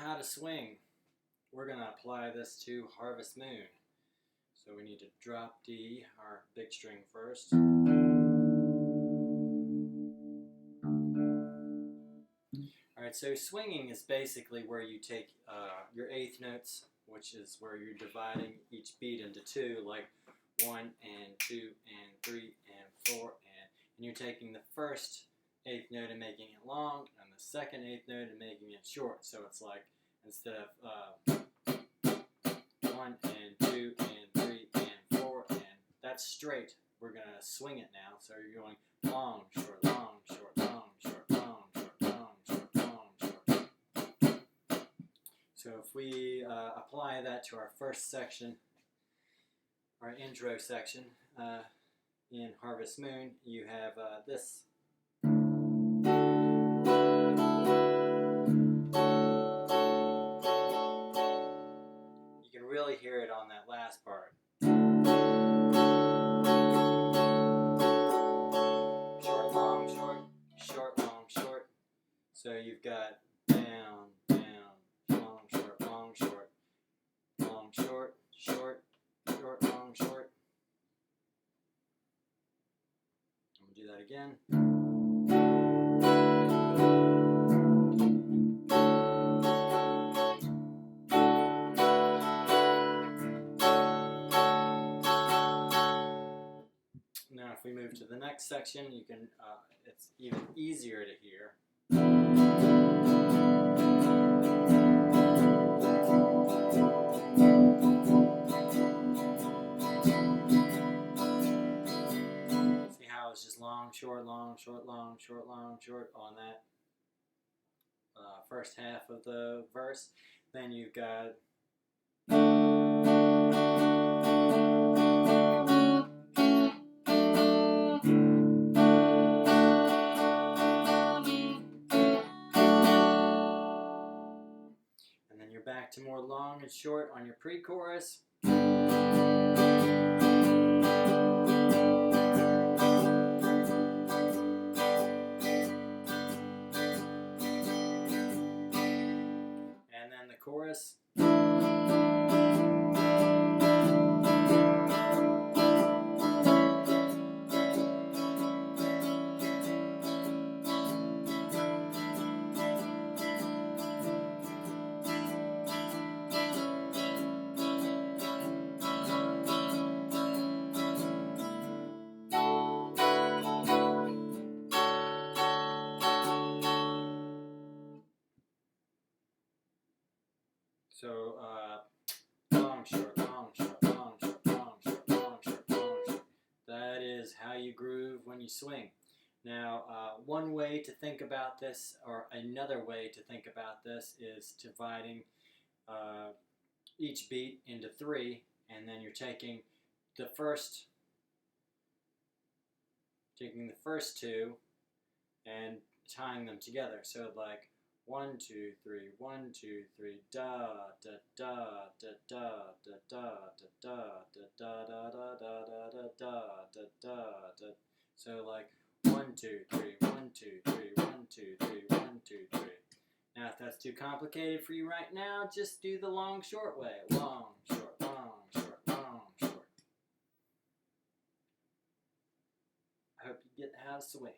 how to swing. We're going to apply this to Harvest Moon. So we need to drop D, our big string, first. Alright, so swinging is basically where you take your eighth notes, which is where you're dividing each beat into two, like 1 and 2 and 3 and 4, and you're taking the first eighth note and making it long, and the second eighth note and making it short. So it's like, instead of 1 and 2 and 3 and 4, and that's straight, we're going to swing it now. So you're going long, short, long, short, long, short, long, short, long, short, long, short. So if we apply that to our first section, our intro section in Harvest Moon, you have this. You can really hear it on that last part. Short, long, short, short, long, short. So you've got down, down, long, short, long, short, long, short, short, short, long, short. I'm going to do that again. Now if we move to the next section, you can it's even easier to hear. See how it's just long, short, long, short, long, short, long, short on that first half of the verse. Then you've got back to more long and short on your pre-chorus. And then the chorus. So, long, short, long, short, long, short, long, short, long, short, long, short. That is how you groove when you swing. Now, one way to think about this, or another way to think about this, is dividing each beat into 3, and then you're taking the first 2 and tying them together. So like 1, 2, 3, 1, 2, 3, da da da da da da da da da da da da da da da da da. So like 1, 2, 3, 1, 2, 3, 1, 2, 3, 1, 2, 3. Now if that's too complicated for you right now, just do the long short way. Long, short, long, short, long, short. I hope you get how to swing.